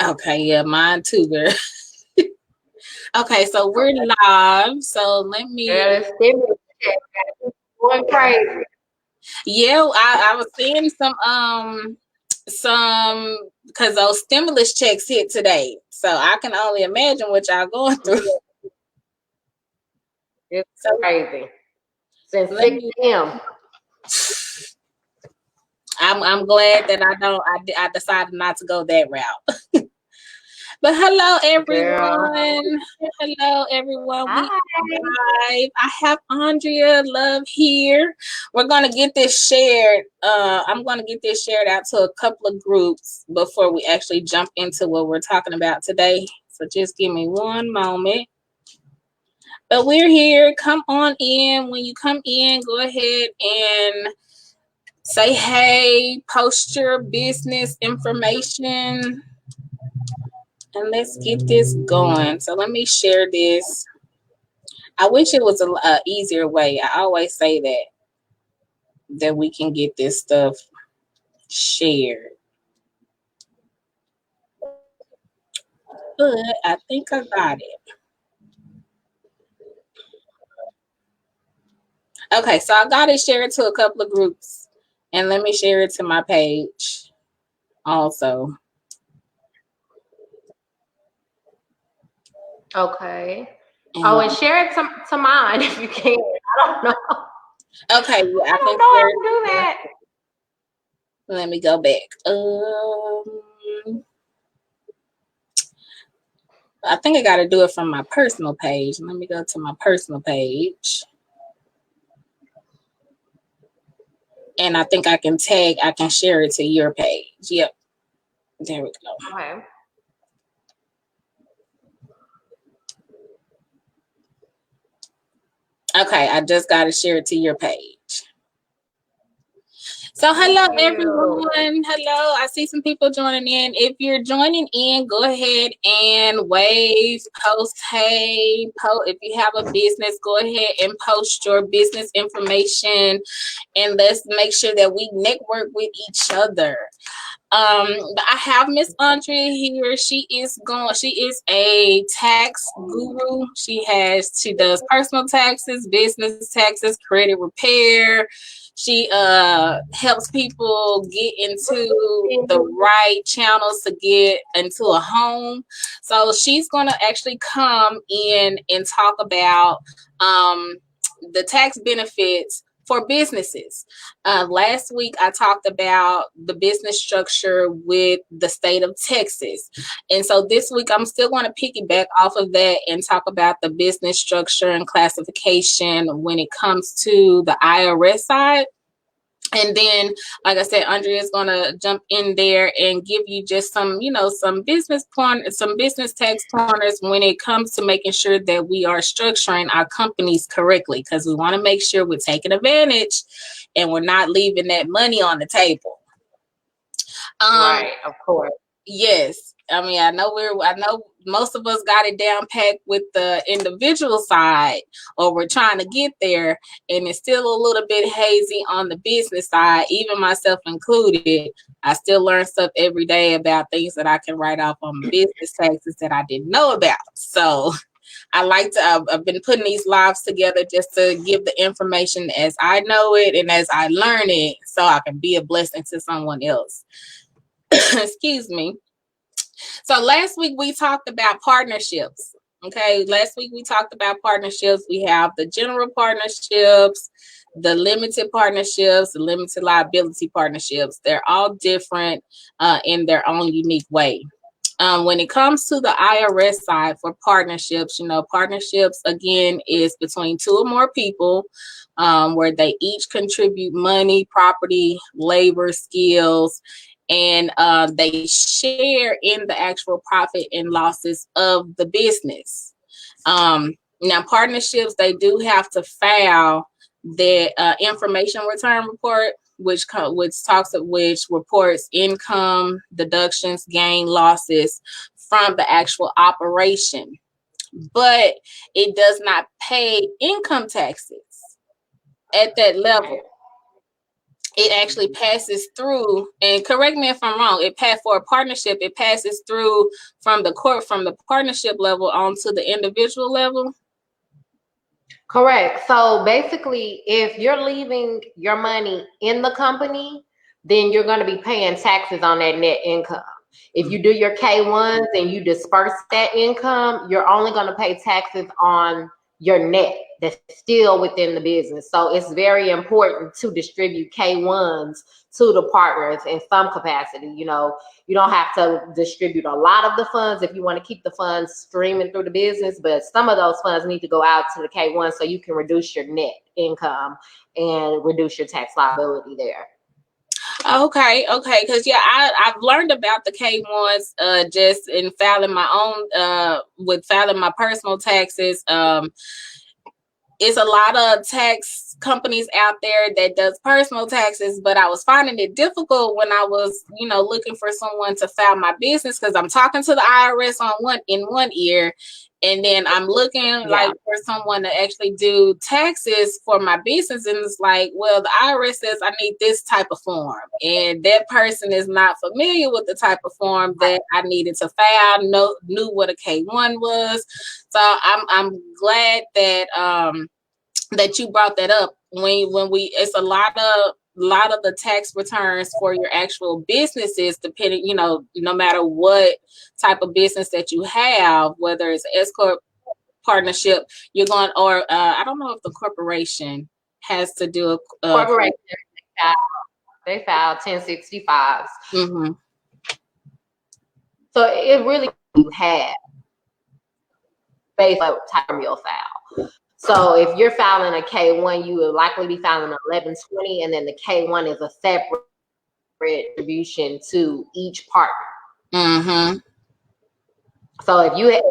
Okay, yeah, mine too, girl. Okay, so we're live. So let me. Girl, it's stimulus check going crazy. Yeah, I was seeing some because those stimulus checks hit today. So I can only imagine what y'all going through. It's So crazy. Since let 6 me. p.m. I'm glad that I decided not to go that route. But hello Girl. everyone. Hello everyone. We Hi. live. I have Aundrea Love here. We're gonna get this shared. I'm gonna get this shared out to a couple of groups before we actually jump into what we're talking about today. So just give me one moment. But we're here. Come on in. When you come in, go ahead and say hey, post your business information, and let's get this going. So let me share this. I wish it was a easier way. I always say that we can get this stuff shared. But I think I got it. Okay, so I got it shared to a couple of groups. And let me share it to my page also. Okay. And Share it to mine if you can. I don't know. okay, yeah, I I can don't know how share to do it. that. Let me go back. I think I got to do it from my personal page. Let me go to my personal page. And I think I can share it to your page. Yep. There we go. Okay. Okay, I just got to share it to your page. So hello everyone. Hello. I see some people joining in. If you're joining in, go ahead and wave, post hey, if you have a business, go ahead and post your business information, and let's make sure that we network with each other. But I have Miss Aundrea here. She is a tax guru. She does personal taxes, business taxes, credit repair. She helps people get into the right channels to get into a home. So she's gonna actually come in and talk about the tax benefits for businesses. Last week, I talked about the business structure with the state of Texas. And so this week, I'm still going to piggyback off of that and talk about the business structure and classification when it comes to the IRS side. And then, like I said, Aundrea is going to jump in there and give you just some business tax pointers when it comes to making sure that we are structuring our companies correctly, because we want to make sure we're taking advantage and we're not leaving that money on the table. Right, of course. Yes. I mean, I know most of us got it down packed with the individual side, or we're trying to get there, and it's still a little bit hazy on the business side, even myself included. I still learn stuff every day about things that I can write off on business taxes that I didn't know about. So I've been putting these lives together just to give the information as I know it and as I learn it, so I can be a blessing to someone else. Excuse me. So last week we talked about partnerships. Okay, last week we talked about partnerships. We have the general partnerships, the limited partnerships, the limited liability partnerships. They're all different in their own unique way. When it comes to the IRS side for partnerships, partnerships again is between two or more people, where they each contribute money, property, labor, skills, and they share in the actual profit and losses of the business. Now, partnerships, they do have to file their information return report, which reports income, deductions, gain, losses from the actual operation, but it does not pay income taxes at that level. it actually passes through, and correct me if I'm wrong, for a partnership, it passes through from the partnership level onto the individual level. Correct. So basically, if you're leaving your money in the company, then you're going to be paying taxes on that net income. If you do your K1s and you disperse that income, you're only going to pay taxes on your net that's still within the business. So it's very important to distribute K1s to the partners in some capacity. You know, you don't have to distribute a lot of the funds if you want to keep the funds streaming through the business, but some of those funds need to go out to the K1 so you can reduce your net income and reduce your tax liability there. Okay, because I've learned about the K1s just in filing my own with filing my personal taxes. It's a lot of tax companies out there that does personal taxes, but I was finding it difficult when I was, looking for someone to file my business, because I'm talking to the IRS in one ear, and then I'm looking like for someone to actually do taxes for my business, and it's like, well, the IRS says I need this type of form, and that person is not familiar with the type of form that I needed to file, knew what a K1 was. So I'm glad that that you brought that up. When we it's a lot of the tax returns for your actual businesses, depending, no matter what type of business that you have, whether it's an S corp partnership, you're going, or I don't know if the corporation has to do a corporation. They file 1065s. Mm-hmm. So it really you have based on what time you'll file. So if you're filing a K1, you will likely be filing an 1120, and then the K1 is a separate distribution to each partner. Mm-hmm. So if you have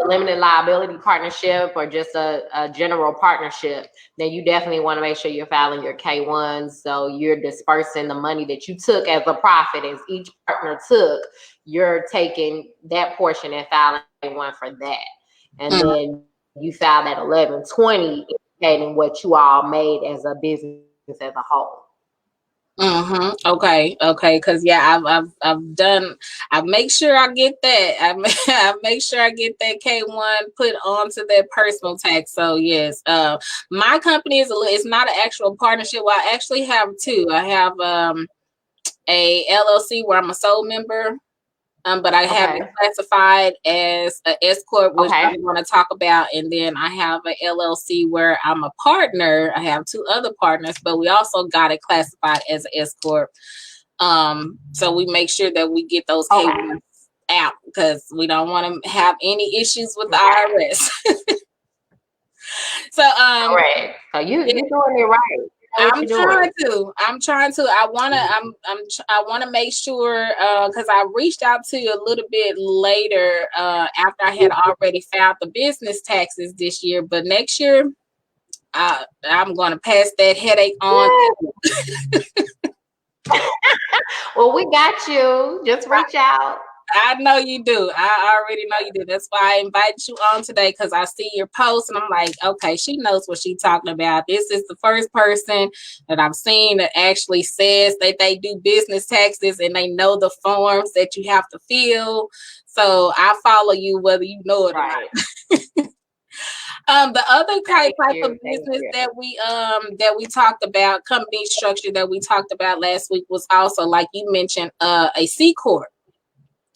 a limited liability partnership or just a general partnership, then you definitely want to make sure you're filing your K1s. So you're dispersing the money that you took as a profit, as each partner took, you're taking that portion and filing K1 for that. And then you file that 1120, indicating what you all made as a business as a whole. Mm-hmm. Okay. Because I've made sure I get that. I make sure I get that K1 put onto their personal tax. So yes, my company it's not an actual partnership. Well, I actually have two. I have a LLC where I'm a sole member. But I have it classified as an S corp, which I'm going to talk about, and then I have an LLC where I'm a partner. I have two other partners, but we also got it classified as an S corp. So we make sure that we get those K1s out, because we don't want to have any issues with the IRS. So So you're doing it right. I'm trying to. I wanna make sure, because I reached out to you a little bit later after I had already filed the business taxes this year, but next year I'm gonna pass that headache on. Well, we got you. Just reach out. I know you do. I already know you do. That's why I invited you on today, because I see your post and I'm like, okay, she knows what she's talking about. This is the first person that I've seen that actually says that they do business taxes and they know the forms that you have to fill. So I follow you whether you know it or not. The other type of business that we talked about, company structure that we talked about last week, was also, like you mentioned, a C corp.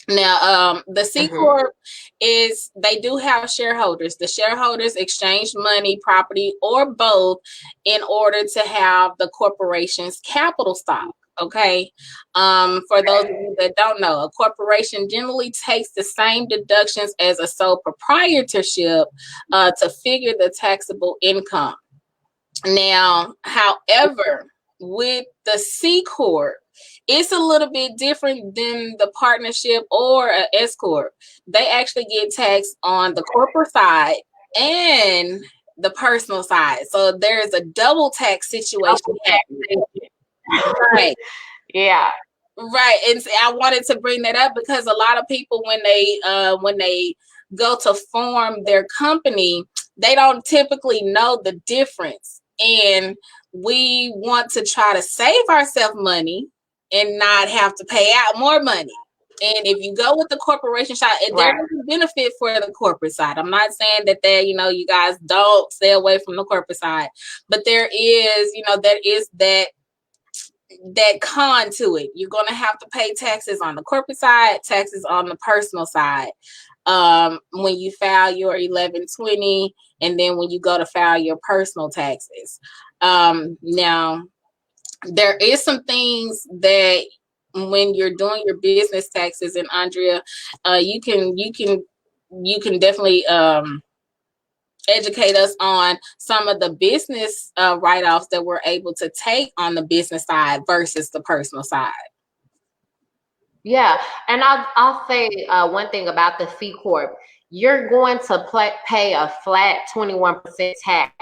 Now, the C corp is, they do have shareholders. The shareholders exchange money, property, or both in order to have the corporation's capital stock. Okay. For those of you that don't know, a corporation generally takes the same deductions as a sole proprietorship to figure the taxable income. Now, however, with the C corp, it's a little bit different than the partnership or an S corp. They actually get taxed on the corporate side and the personal side. So there's a double tax situation happening. Right. Yeah. Right. And I wanted to bring that up because a lot of people, when they go to form their company, they don't typically know the difference and we want to try to save ourselves money and not have to pay out more money. And if you go with the corporation side, there is a benefit for the corporate side. I'm not saying that you guys don't stay away from the corporate side, but there is, there is that con to it. You're going to have to pay taxes on the corporate side, taxes on the personal side. When you file your 1120, and then when you go to file your personal taxes. Now, there is some things that when you're doing your business taxes, and Aundrea, you can definitely educate us on some of the business write-offs that we're able to take on the business side versus the personal side. Yeah, and I'll say one thing about the C Corp. You're going to pay a flat 21% tax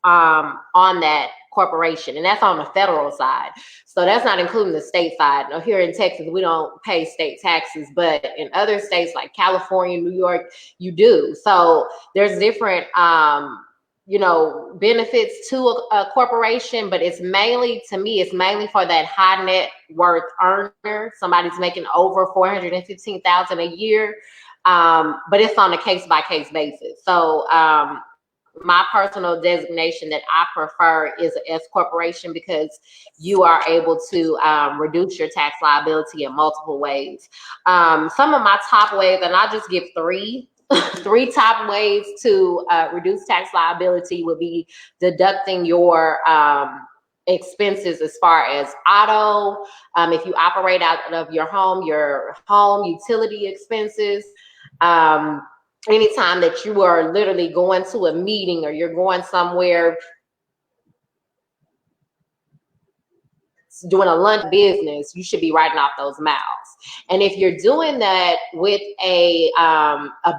on that corporation, and that's on the federal side. So that's not including the state side. Now, here in Texas, we don't pay state taxes, but in other states like California, New York, you do. So there's different benefits to a corporation, but it's mainly for that high net worth earner. Somebody's making over $415,000 a year, but it's on a case by case basis. So my personal designation that I prefer is an S corporation, because you are able to reduce your tax liability in multiple ways. Some of my top ways, and I'll just give three top ways to reduce tax liability, would be deducting your expenses as far as auto. If you operate out of your home utility expenses. Anytime that you are literally going to a meeting or you're going somewhere doing a lunch business, you should be writing off those miles. And if you're doing that with a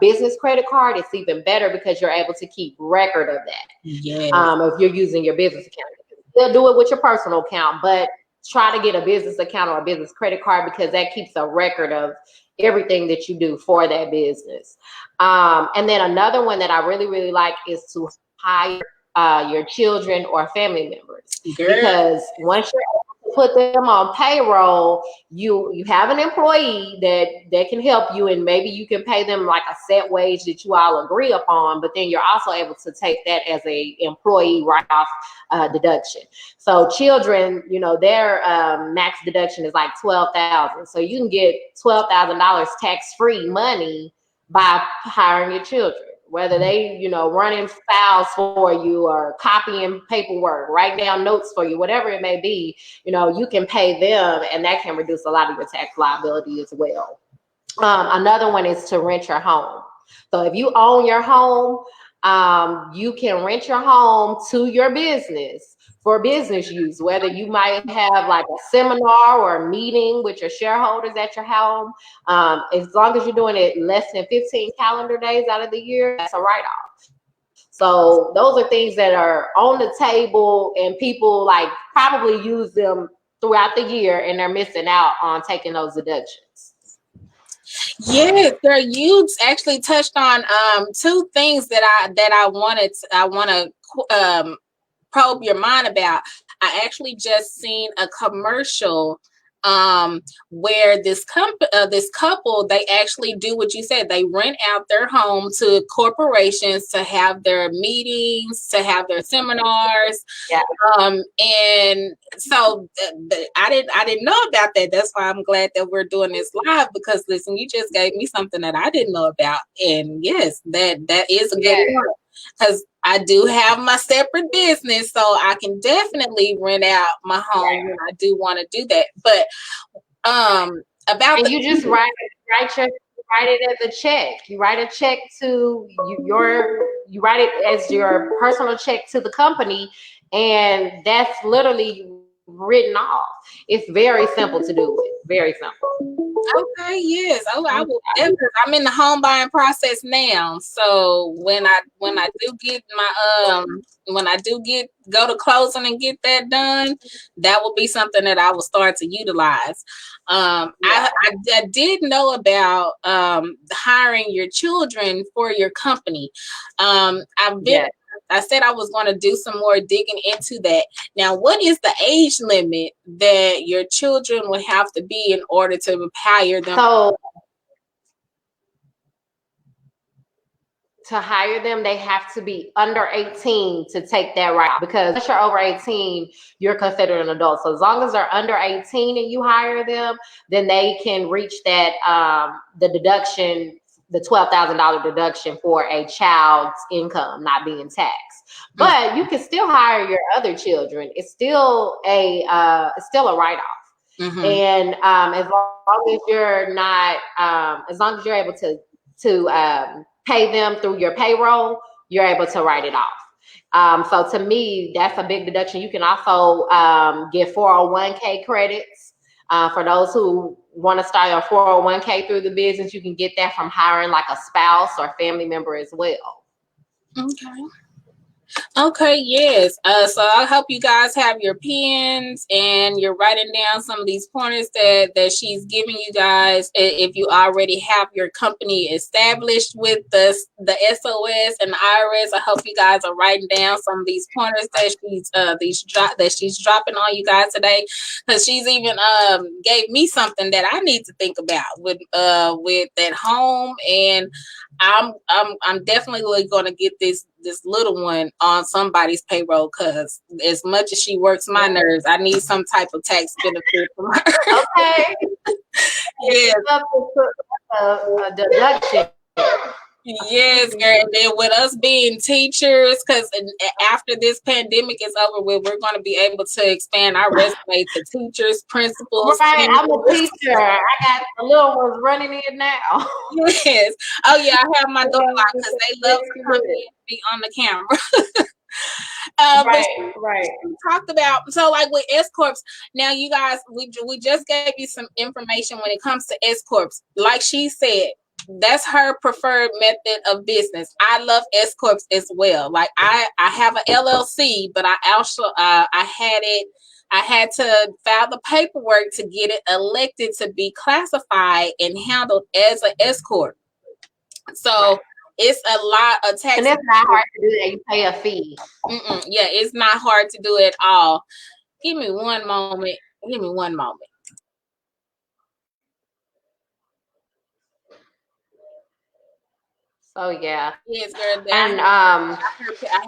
business credit card, it's even better, because you're able to keep record of that. Yes. If you're using your business account, you'll do it with your personal account, but try to get a business account or a business credit card, because that keeps a record of everything that you do for that business. And then another one that I really, really like is to hire your children or family members. Girl. Because once you're able to put them on payroll, you have an employee that can help you, and maybe you can pay them like a set wage that you all agree upon, but then you're also able to take that as a employee write-off deduction. So children, their max deduction is like $12,000. So you can get $12,000 tax-free money by hiring your children, whether they, running files for you or copying paperwork, writing down notes for you, whatever it may be, you can pay them, and that can reduce a lot of your tax liability as well. Another one is to rent your home. So if you own your home, you can rent your home to your business for business use, whether you might have like a seminar or a meeting with your shareholders at your home. As long as you're doing it less than 15 calendar days out of the year, that's a write-off. So those are things that are on the table, and people like probably use them throughout the year, and they're missing out on taking those deductions. Yes, sir. You actually touched on two things that I want to probe your mind about. I actually just seen a commercial where this couple, they actually do what you said. They rent out their home to corporations to have their meetings, to have their seminars. Yeah. And so I didn't know about that. That's why I'm glad that we're doing this live, because listen, you just gave me something that I didn't know about. And yes, that is a good one, because I do have my separate business, so I can definitely rent out my home when I do want to do that. But you just write it as a check. You write a check to you write it as your personal check to the company, and that's literally written off. It's very simple to do it. Very simple. Okay, yes. Oh, I will. I'm in the home buying process now. So when I do get my go to closing and get that done, that will be something that I will start to utilize. I did know about hiring your children for your company. I've been I said I was going to do some more digging into that. Now, what is the age limit that your children would have to be in order to hire them? So to hire them, they have to be under 18 to take that route, because once you're over 18, you're considered an adult. So as long as they're under 18 and you hire them, then they can reach that the deduction, the $12,000 deduction for a child's income not being taxed. But you can still hire your other children. It's still a write-off. Mm-hmm. And as long as you're not, as long as you're able to pay them through your payroll, you're able to write it off. So to me, that's a big deduction. You can also get 401k credits. For those who want to start your 401k through the business, you can get that from hiring like a spouse or family member as well. Okay. Okay, yes. So I hope you guys have your pens and you're writing down some of these pointers that she's giving you guys. If you already have your company established with the SOS and the IRS, I hope you guys are writing down some of these pointers that she's dropping on you guys today, because she's even gave me something that I need to think about with that home. And I'm definitely going to get this little one on somebody's payroll, because as much as she works my nerves, I need some type of tax benefit from her. Okay. Yes. A deduction. Yes, girl. And then with us being teachers, because after this pandemic is over with, we're going to be able to expand our resume to teachers, principals. Right, I'm a teacher. I got the little ones running in now. Yes. Oh yeah, I have my daughter because they love to come in and be on the camera. Right. We talked about, so like with S corps. Now, you guys, we just gave you some information when it comes to S corps. Like she said, that's her preferred method of business. I love S corps as well. Like I have an LLC, but I also I had to file the paperwork to get it elected to be classified and handled as an S corp. So it's a lot of tax. And it's not hard to do that. You pay a fee. Yeah, it's not hard to do at all. Give me one moment. So yeah. Yes, girl. And I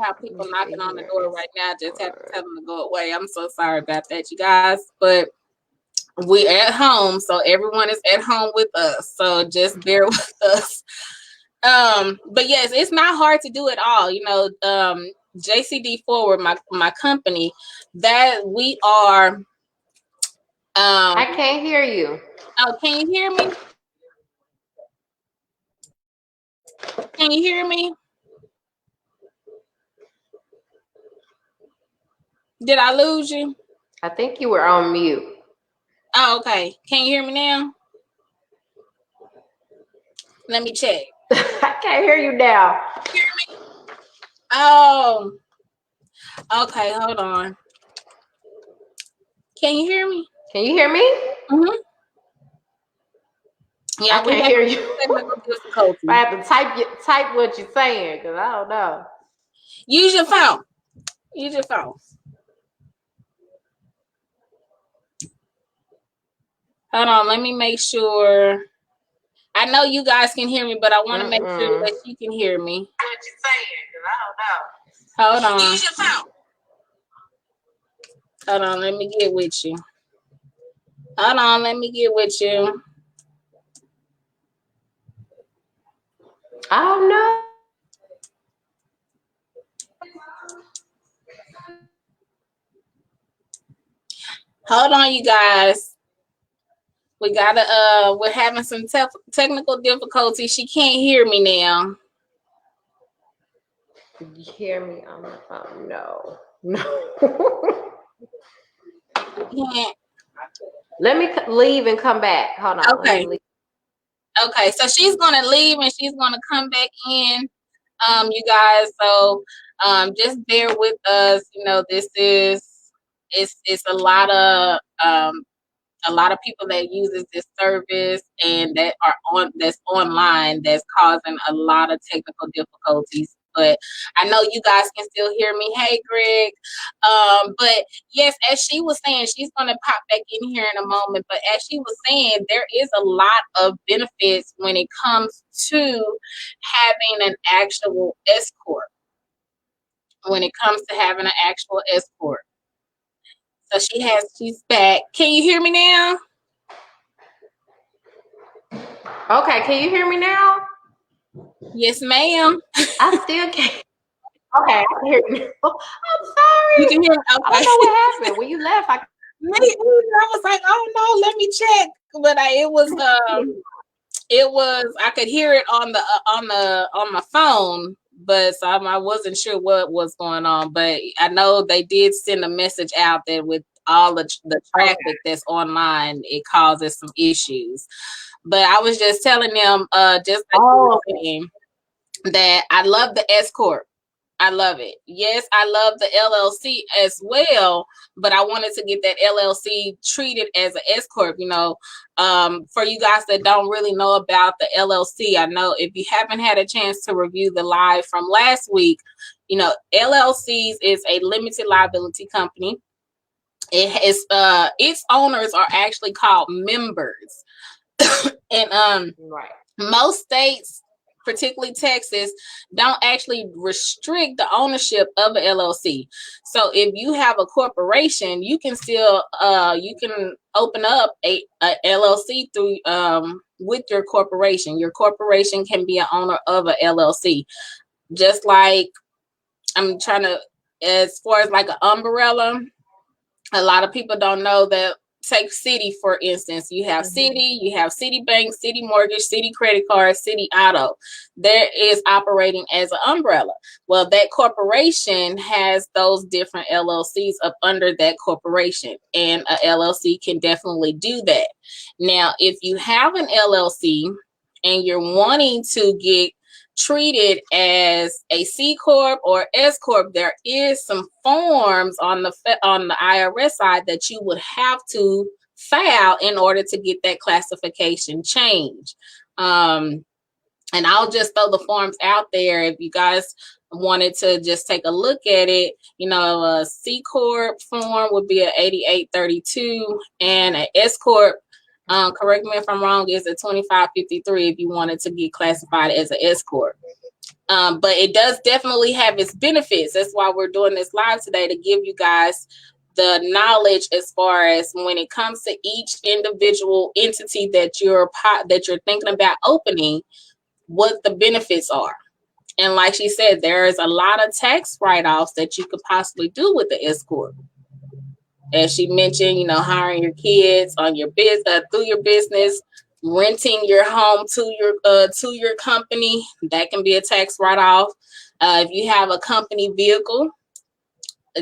have people knocking on the door right now. Just have to tell them to go away. I'm so sorry about that, you guys. But we're at home, so everyone is at home with us. So just bear with us. But yes, it's not hard to do at all. You know, JCD Forward, my company, that we are. I can't hear you. Oh, can you hear me? Can you hear me? Did I lose you? I think you were on mute. Oh, okay. Can you hear me now? Let me check. I can't hear you now. Hear me? Oh, okay. Hold on. Can you hear me? Can you hear me? Mm-hmm. Yeah, I can't hear you. I have to type what you're saying, because I don't know. Use your phone. Use your phone. Hold on. Let me make sure. I know you guys can hear me, but I want to make sure that you can hear me. What you saying? Because I don't know. Hold on. Use your phone. Hold on. Let me get with you. Hold on. Let me get with you. I don't know. Hold on, you guys. We gotta. We're having some technical difficulties. She can't hear me now. Did you hear me on the phone? No. Can't. Let me leave and come back. Hold on. Okay. Okay. So she's gonna leave and she's gonna come back in. You guys. So, just bear with us. You know, this is it's a lot of people that uses this service and that's online that's causing a lot of technical difficulties. but I know you guys can still hear me. Hey, Greg. But yes, as she was saying, she's going to pop back in here in a moment. But as she was saying, there is a lot of benefits when it comes to having an actual S corp. When it comes to having an actual S corp. So she's back. Can you hear me now? Okay, can you hear me now? Yes, ma'am. I still can't. Okay, I can hear you. I'm sorry. You can hear me? Okay. I don't know what happened. When you left, I was like, oh no, let me check. But I could hear it on my phone, but so I wasn't sure what was going on. But I know they did send a message out that with all the traffic that's online, it causes some issues. But I was just telling them, just like you were saying, that I love the S corp. I love it. Yes, I love the LLC as well, but I wanted to get that LLC treated as an S corp. For you guys that don't really know about the LLC, I know if you haven't had a chance to review the live from last week, LLCs is a limited liability company. It is its owners are actually called members, and right. most states, particularly Texas, don't actually restrict the ownership of an LLC. So if you have a corporation, you can still you can open up a LLC through with your corporation. Your corporation can be an owner of a LLC. Just like I'm trying to, as far as like an umbrella, a lot of people don't know that. Take City, for instance. You have City, you have Citibank, City Mortgage, City Credit Card, City Auto. There is operating as an umbrella. Well, that corporation has those different LLCs up under that corporation, and a LLC can definitely do that. Now, if you have an LLC and you're wanting to get treated as a C corp or S corp, there is some forms on the IRS side that you would have to file in order to get that classification change. And I'll just throw the forms out there if you guys wanted to just take a look at it. A C corp form would be a 8832, and an S corp, correct me if I'm wrong, is a 2553 if you wanted to get classified as an S corp. But it does definitely have its benefits. That's why we're doing this live today, to give you guys the knowledge as far as when it comes to each individual entity that you're thinking about opening, what the benefits are. And like she said, there is a lot of tax write-offs that you could possibly do with the S corp. As she mentioned, hiring your kids on your business, through your business, renting your home to your company, that can be a tax write-off. If you have a company vehicle,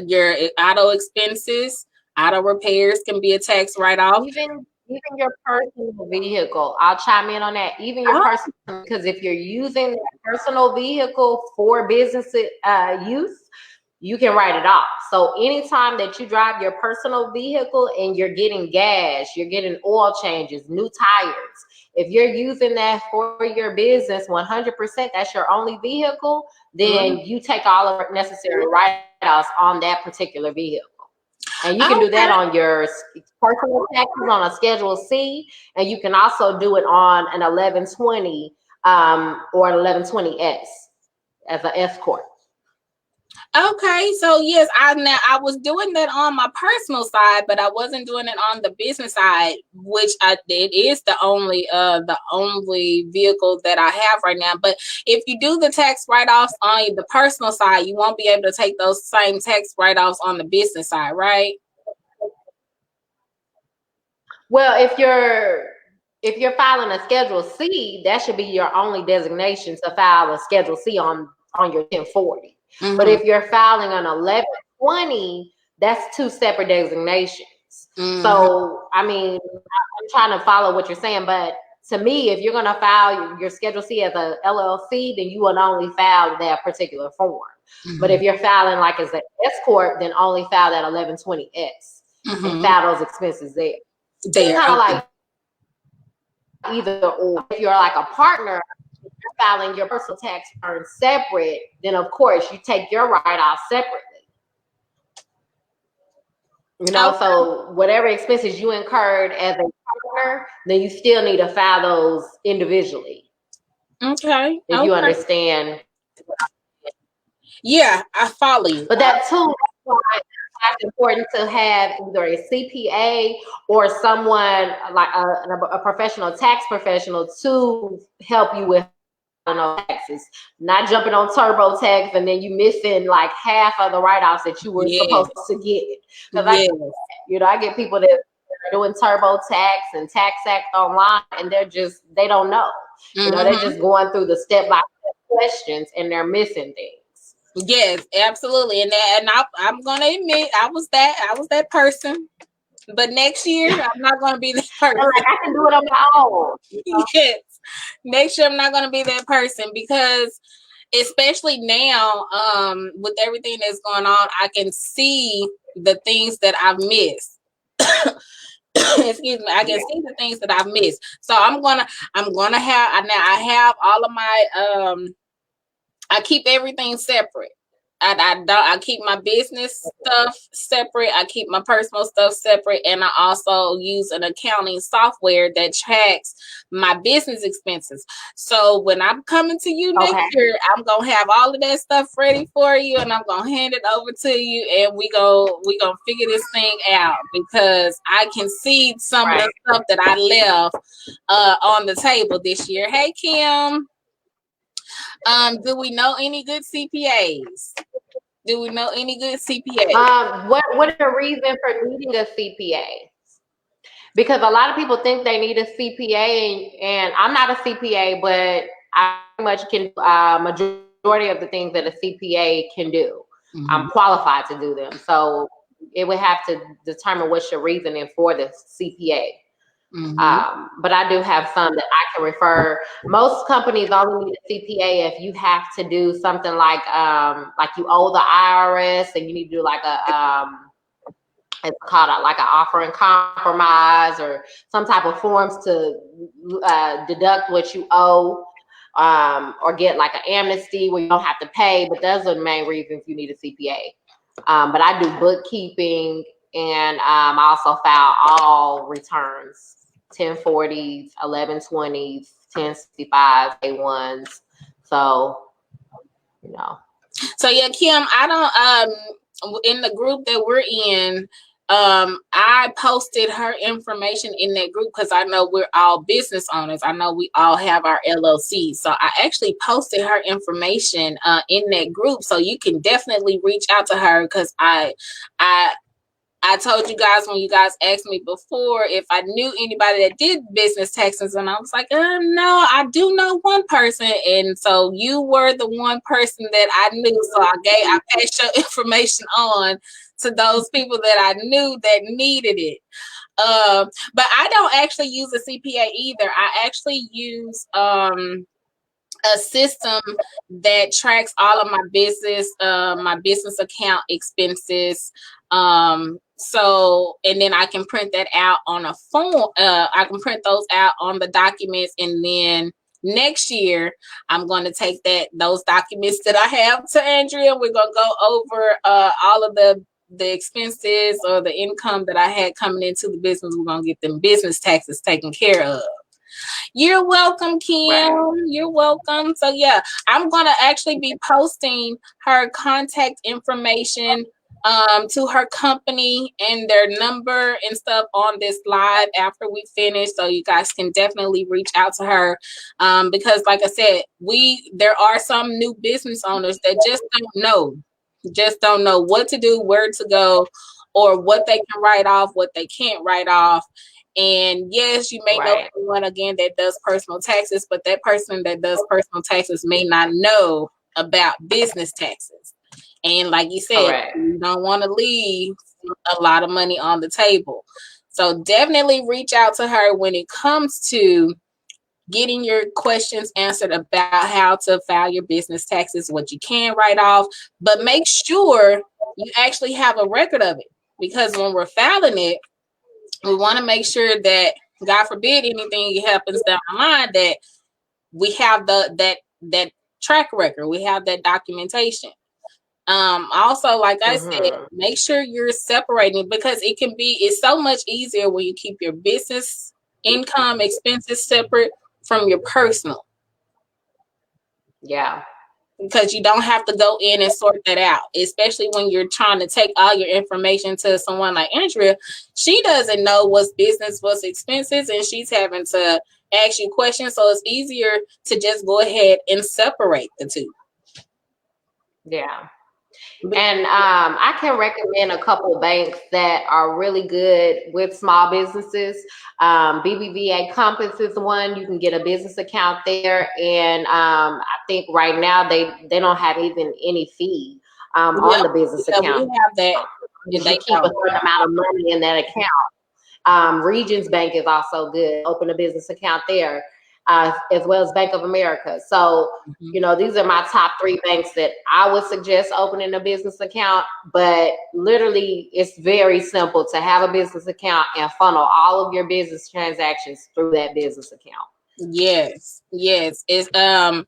your auto expenses, auto repairs can be a tax write-off. Even your personal vehicle, I'll chime in on that. Even your personal, because if you're using that personal vehicle for business use, you can write it off. So anytime that you drive your personal vehicle and you're getting gas, you're getting oil changes, new tires, if you're using that for your business 100%, that's your only vehicle, then you take all of the necessary write-offs on that particular vehicle. And you can do that on your personal taxes on a Schedule C, and you can also do it on an 1120 or an 1120S as an S corp. Okay, so yes, I was doing that on my personal side, but I wasn't doing it on the business side, which it is the only vehicle that I have right now. But if you do the tax write-offs on the personal side, you won't be able to take those same tax write-offs on the business side, right? Well, if you're filing a Schedule C, that should be your only designation to file a Schedule C on your 1040. Mm-hmm. But if you're filing an 1120, that's two separate designations. Mm-hmm. So, I mean, I'm trying to follow what you're saying, but to me, if you're going to file your Schedule C as a LLC, then you would only file that particular form. Mm-hmm. But if you're filing like as an S corp, then only file that 1120S and file those expenses there. It's kind of like either or. If you're like a partner, filing your personal tax return separate, then of course you take your write-off separately. You know, Okay. so whatever expenses you incurred as a partner, then you still need to file those individually. Okay. If you understand. Yeah, I follow you. But that too, that's why it's important to have either a CPA or someone like a professional tax professional to help you with taxes, not jumping on TurboTax and then you missing like half of the write-offs that you were supposed to get. Because I get people that are doing TurboTax and Tax Act online, and they don't know. You know, they're just going through the step-by-step questions and they're missing things. Yes, absolutely. And I'm gonna admit I was that person. But next year I'm not gonna be that person. Like, I can do it on my own. You know? Yes. Next year I'm not gonna be that person, because especially now, with everything that's going on, I can see the things that I've missed. Excuse me, I can see the things that I've missed. So I'm gonna have now. I have all of my I keep everything separate. I keep my business stuff separate. I keep my personal stuff separate, and I also use an accounting software that tracks my business expenses. So when I'm coming to you next year, I'm gonna have all of that stuff ready for you, and I'm gonna hand it over to you, and we gonna figure this thing out, because I can see some of the stuff that I left on the table this year. Hey, Kim. Do we know any good CPAs? What is the reason for needing a CPA? Because a lot of people think they need a CPA, and I'm not a CPA, but I pretty much can do majority of the things that a CPA can do. I'm qualified to do them. So it would have to determine what's your reasoning for the CPA. But I do have some that I can refer. Most companies only need a CPA if you have to do something like you owe the IRS and you need to do like it's called like an offer and compromise, or some type of forms to deduct what you owe, or get like an amnesty where you don't have to pay. But those are the main reasons you need a CPA. But I do bookkeeping, and I also file all returns. 1040s, 1120s, 1065, A1s. So, you know. So yeah, Kim, I don't in the group that we're in, I posted her information in that group because I know we're all business owners. I know we all have our LLC. So I actually posted her information in that group. So you can definitely reach out to her, because I told you guys when you guys asked me before if I knew anybody that did business taxes, and I was like, no, I do know one person. And so you were the one person that I knew. So I passed your information on to those people that I knew that needed it. But I don't actually use a CPA either. I actually use a system that tracks all of my business account expenses. So, and then I can print that out on a form. I can print those out on the documents, and then next year I'm going to take those documents that I have to Aundrea. We're going to go over all of the expenses or the income that I had coming into the business. We're going to get them business taxes taken care of. You're welcome, Kim. Right. You're welcome. So yeah, I'm going to actually be posting her contact information to her company and their number and stuff on this live after we finish, so you guys can definitely reach out to her, because like I said, there are some new business owners that just don't know what to do, where to go, or what they can write off, what they can't write off. And yes, you may know someone again that does personal taxes, but that person that does personal taxes may not know about business taxes. And like you said, you don't want to leave a lot of money on the table. So definitely reach out to her when it comes to getting your questions answered about how to file your business taxes, what you can write off, but make sure you actually have a record of it, because when we're filing it, we want to make sure that, God forbid, anything happens down the line, that we have that that track record. We have that documentation. Also, like I said, make sure you're separating, because it's so much easier when you keep your business income expenses separate from your personal. Yeah. Because you don't have to go in and sort that out, especially when you're trying to take all your information to someone like Aundrea. She doesn't know what's business, what's expenses, and she's having to ask you questions. So it's easier to just go ahead and separate the two. Yeah. And I can recommend a couple of banks that are really good with small businesses. BBVA Compass is one. You can get a business account there, and I think right now they don't have even any fee on the business account. We have that. You keep a certain amount of money in that account. Regions Bank is also good. Open a business account there. As well as Bank of America. So, you know, these are my top 3 banks that I would suggest opening a business account. But literally, it's very simple to have a business account and funnel all of your business transactions through that business account. Yes. It's and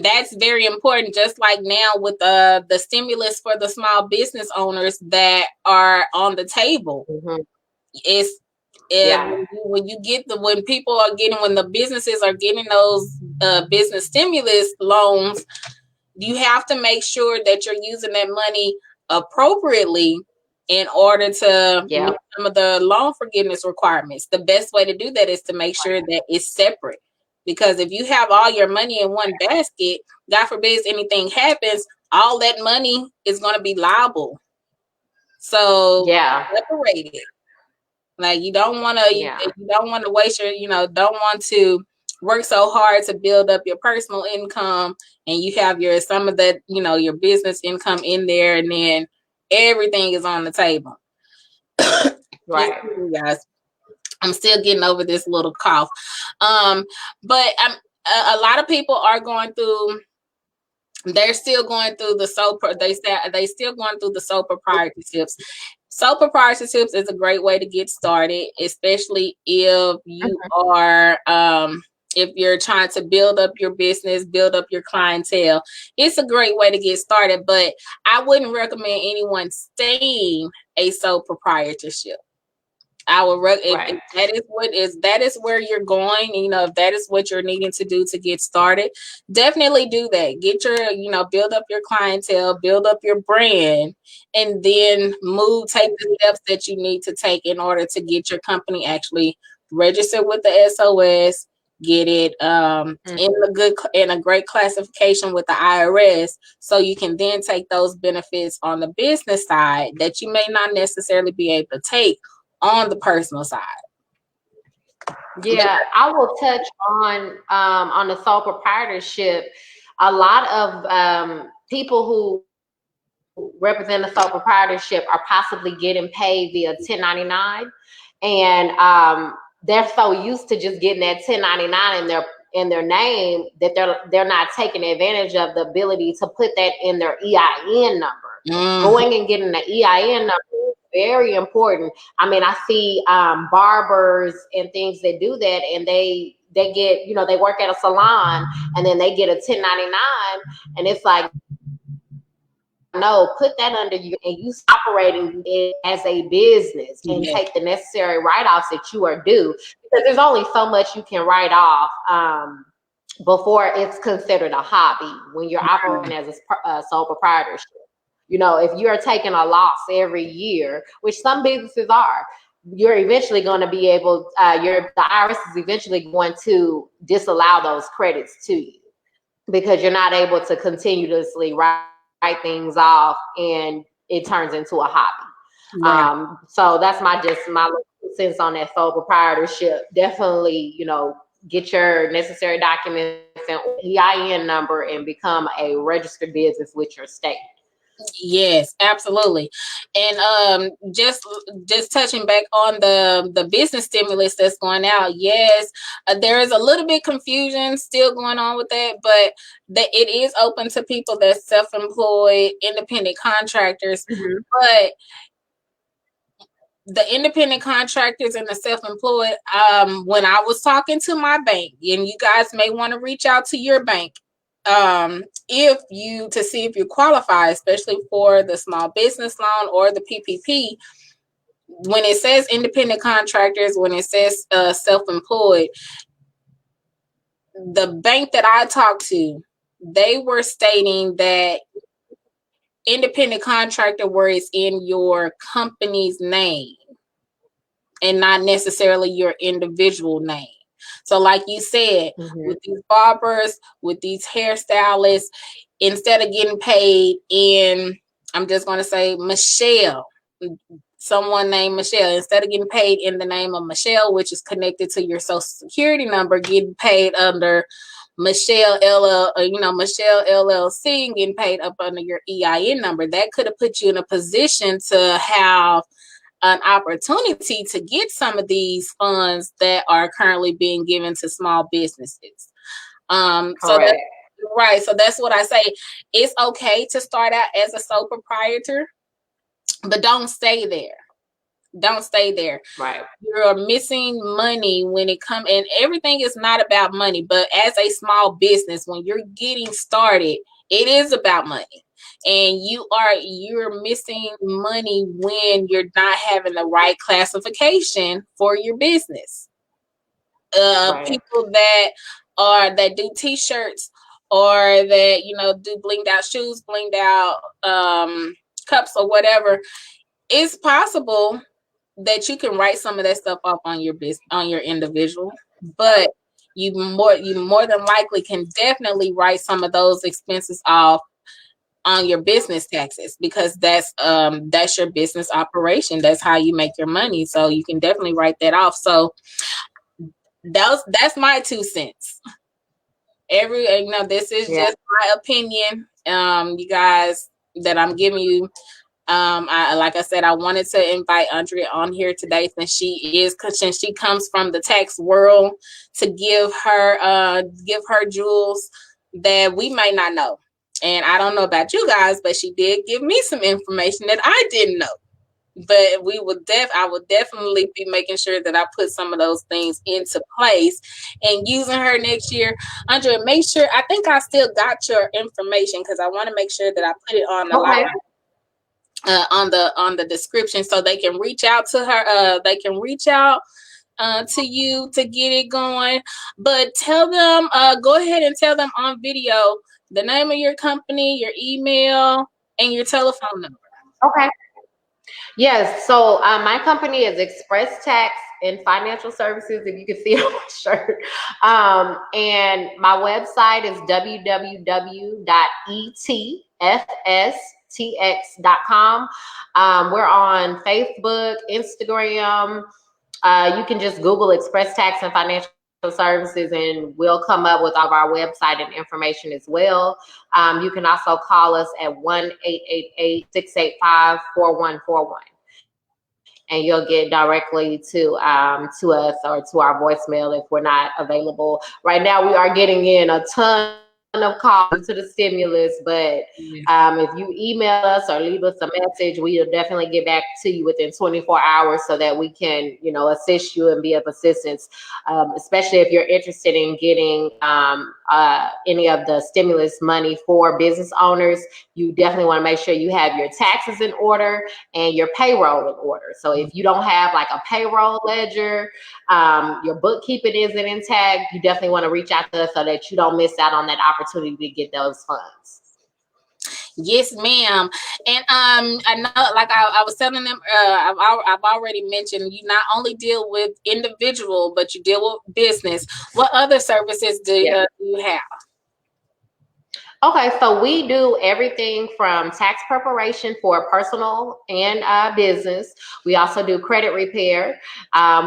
that's very important. Just like now with the stimulus for the small business owners that are on the table, when the businesses are getting those business stimulus loans, you have to make sure that you're using that money appropriately in order to meet some of the loan forgiveness requirements. The best way to do that is to make sure that it's separate, because if you have all your money in one basket, God forbid anything happens, all that money is going to be liable. So separate it. Like you don't want to, you don't want to waste your, don't want to work so hard to build up your personal income, and you have some of that, your business income in there, and then everything is on the table. Right, guys. I'm still getting over this little cough, but a lot of people are going through. They're still going through the sole. They still going through the sole proprietorships. Sole proprietorships is a great way to get started, especially if you are if you're trying to build up your business, build up your clientele. It's a great way to get started, but I wouldn't recommend anyone staying a sole proprietorship. I would if that is where you're going, if that is what you're needing to do to get started, definitely do that. Get your, build up your clientele, build up your brand, and then take the steps that you need to take in order to get your company actually registered with the SOS, get it in a great classification with the IRS, so you can then take those benefits on the business side that you may not necessarily be able to take on the personal side. Yeah, I will touch on the sole proprietorship. A lot of people who represent the sole proprietorship are possibly getting paid via 1099, and they're so used to just getting that 1099 in their name that they're not taking advantage of the ability to put that in their EIN number. Going and getting the EIN number is very important. I mean, I see barbers and things that do that, and they get, they work at a salon and then they get a 1099, and it's like, no, put that under you and you operating it as a business and take the necessary write-offs that you are due, because there's only so much you can write off before it's considered a hobby when you're operating as a sole proprietorship. If you're taking a loss every year, which some businesses are, you're eventually going to be able, the IRS is eventually going to disallow those credits to you, because you're not able to continuously write things off and it turns into a hobby. So that's my sense on that sole proprietorship. Definitely, get your necessary documents and EIN number and become a registered business with your state. Yes, absolutely. And just touching back on the business stimulus that's going out. Yes, there is a little bit confusion still going on with that, but it is open to people that's self-employed, independent contractors. But the independent contractors and the self-employed, when I was talking to my bank, and you guys may want to reach out to your bank, if you to see if you qualify, especially for the small business loan or the PPP. When it says independent contractors, when it says self-employed, the bank that I talked to, they were stating that independent contractor where it's in your company's name and not necessarily your individual name. So like you said, with these barbers, with these hairstylists, instead of getting paid in, I'm just going to say Michelle, someone named Michelle, instead of getting paid in the name of Michelle, which is connected to your social security number, getting paid under Michelle Michelle LLC, getting paid up under your EIN number, that could have put you in a position to have an opportunity to get some of these funds that are currently being given to small businesses. So that's what I say. It's okay to start out as a sole proprietor, but don't stay there. Don't stay there. Right. You're missing money when it comes, and everything is not about money, but as a small business, when you're getting started, it is about money. And you're missing money when you're not having the right classification for your business. People that do t-shirts or that do blinged out shoes, blinged out cups or whatever, it's possible that you can write some of that stuff off on your business, on your individual, but you more than likely can definitely write some of those expenses off on your business taxes, because that's your business operation. That's how you make your money. So you can definitely write that off. So that's my 2 cents. This is just my opinion, you guys, that I'm giving you. Like I said, I wanted to invite Aundrea on here today since she comes from the tax world, to give her jewels that we may not know. And I don't know about you guys, but she did give me some information that I didn't know. But I would definitely be making sure that I put some of those things into place and using her next year. Aundrea, make sure, I think I still got your information, because I want to make sure that I put it on the live. On the description, so they can reach out to her. They can reach out to you to get it going. But tell them, go ahead and tell them on video the name of your company, your email, and your telephone number. Okay. Yes. So my company is Express Tax and Financial Services, if you can see it on my shirt. And my website is www.etfstx.com. We're on Facebook, Instagram. You can just Google Express Tax and Financial Services and we'll come up with all of our website and information as well. You can also call us at 1-888-685-4141. And you'll get directly to us or to our voicemail if we're not available. Right now, we are getting in a ton of calls to the stimulus, but if you email us or leave us a message, we'll definitely get back to you within 24 hours so that we can, assist you and be of assistance, especially if you're interested in getting any of the stimulus money for business owners. You definitely want to make sure you have your taxes in order and your payroll in order. So if you don't have like a payroll ledger, your bookkeeping isn't intact, you definitely want to reach out to us so that you don't miss out on that opportunity to get those funds. Yes, ma'am. And I know, like I was telling them, I've already mentioned, you not only deal with individual, but you deal with business. What other services do you have? Okay, so we do everything from tax preparation for personal and business. We also do credit repair.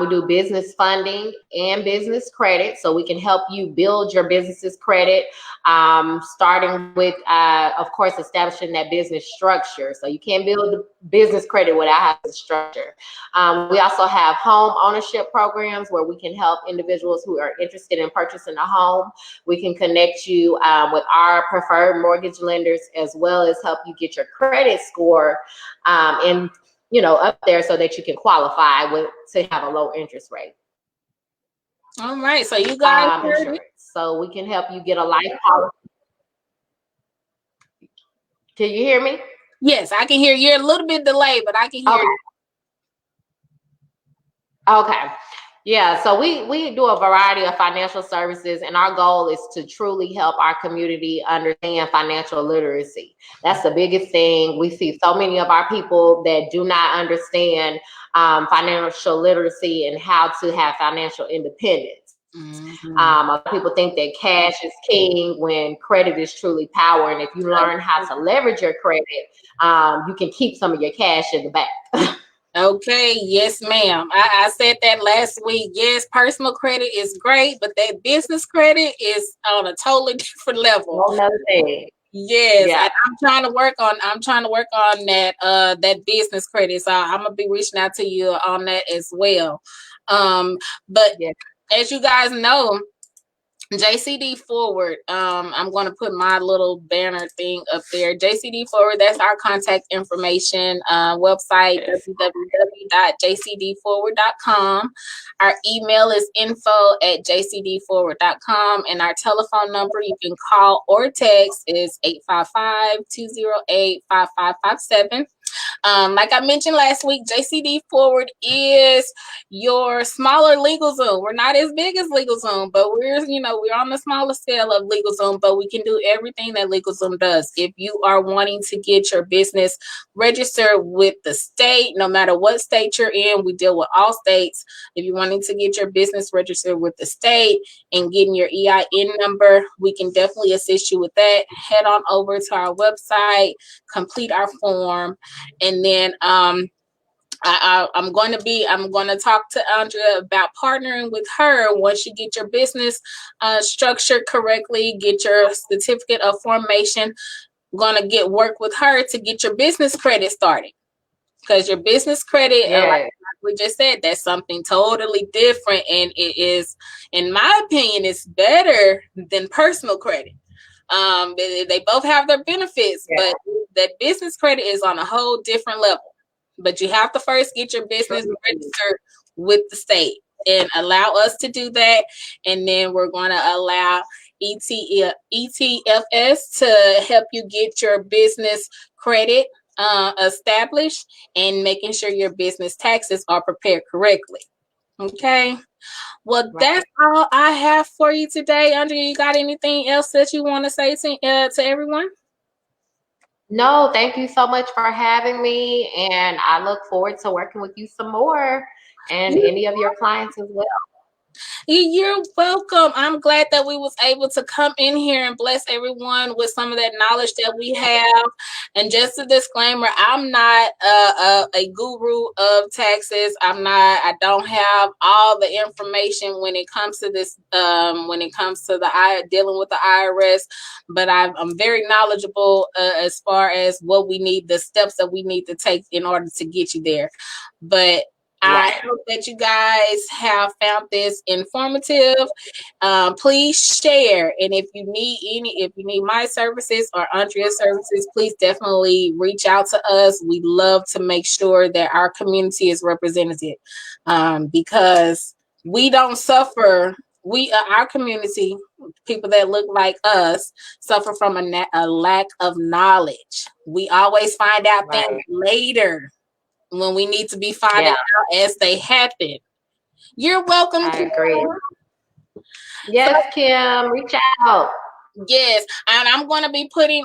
We do business funding and business credit, so we can help you build your business's credit, starting with, of course, establishing that business structure. So you can't build business credit without having a structure. We also have home ownership programs where we can help individuals who are interested in purchasing a home. We can connect you with our preferred mortgage lenders, as well as help you get your credit score in up there so that you can qualify to have a low interest rate. All right, so you guys insurance. So we can help you get a life policy. Can you hear me? Yes, I can hear you. You're a little bit delayed, but I can hear you. Okay. Yeah, so we do a variety of financial services, and our goal is to truly help our community understand financial literacy. That's the biggest thing. We see so many of our people that do not understand financial literacy and how to have financial independence. Mm-hmm. A lot of people think that cash is king when credit is truly power. And if you learn how to leverage your credit, you can keep some of your cash in the bank. Okay, yes, ma'am. I said that last week. Yes, personal credit is great, but that business credit is on a totally different level. Another thing. Yes, yeah. I'm trying to work on that that business credit. So I'm gonna be reaching out to you on that as well. But as you guys know, JCD Forward, I'm going to put my little banner thing up there. JCD Forward, that's our contact information website, www.jcdforward.com. Our email is info@jcdforward.com, and our telephone number you can call or text is 855-208-5557. Like I mentioned last week, JCD Forward is your smaller LegalZoom. We're not as big as LegalZoom, but we're on the smaller scale of LegalZoom, but we can do everything that LegalZoom does. If you are wanting to get your business registered with the state, no matter what state you're in, we deal with all states. If you're wanting to get your business registered with the state and getting your EIN number, we can definitely assist you with that. Head on over to our website, complete our form, and then I'm going to talk to Aundrea about partnering with her once you get your business structured correctly, get your certificate of formation. I'm going to work with her to get your business credit started, because your business credit, like we just said, that's something totally different, and it is, in my opinion, it's better than personal credit. They both have their benefits, but that business credit is on a whole different level. But you have to first get your business registered with the state and allow us to do that. And then we're going to allow ETFS to help you get your business credit established and making sure your business taxes are prepared correctly. Okay. Well, that's all I have for you today. Aundrea, you got anything else that you want to say to everyone? No, thank you so much for having me, and I look forward to working with you some more and any of your clients as well. You're welcome. I'm glad that we was able to come in here and bless everyone with some of that knowledge that we have. And just a disclaimer, I'm not a guru of taxes. I don't have all the information when it comes to this, when it comes to dealing with the IRS, but I'm very knowledgeable as far as what we need, the steps that we need to take in order to get you there. But I hope that you guys have found this informative. Please share, and if you need my services or Aundrea's services, please definitely reach out to us. We love to make sure that our community is represented, because we don't suffer. Our community, people that look like us, suffer from a lack of knowledge. We always find out things later, when we need to be finding out as they happen. You're welcome. I agree. Yes, Kim, reach out. Yes, and I'm going to be putting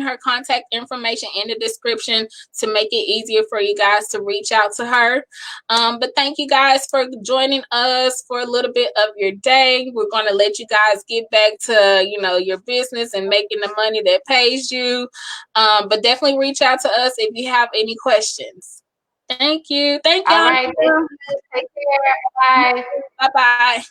her contact information in the description to make it easier for you guys to reach out to her. But thank you guys for joining us for a little bit of your day. We're going to let you guys get back to your business and making the money that pays you. But definitely reach out to us if you have any questions. Thank you. Thank you. All right. Thank you. Take care. Bye. Bye-bye.